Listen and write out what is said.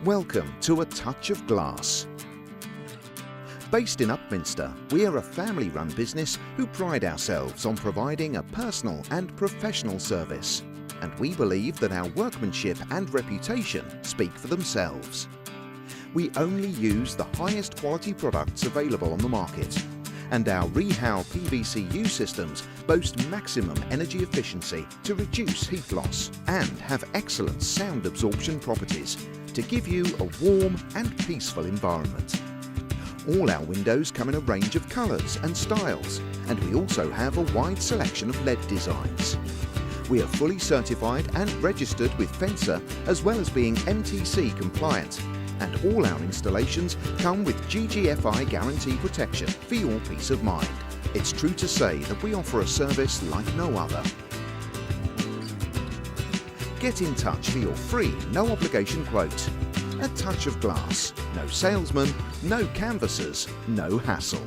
Welcome to A Touch of Glass. Based in Upminster, we are a family-run business who pride ourselves on providing a personal and professional service, and we believe that our workmanship and reputation speak for themselves. We only use the highest quality products available on the market, and our Rehow PVCU systems boast maximum energy efficiency to reduce heat loss and have excellent sound absorption properties to give you a warm and peaceful environment. All our windows come in a range of colours and styles, and we also have a wide selection of LED designs. We are fully certified and registered with Fencer, as well as being MTC compliant, and all our installations come with GGFI guarantee protection for your peace of mind. It's true to say that we offer a service like no other. Get in touch for your free, no obligation quote. A Touch of Glass. No salesman, no canvassers, no hassle.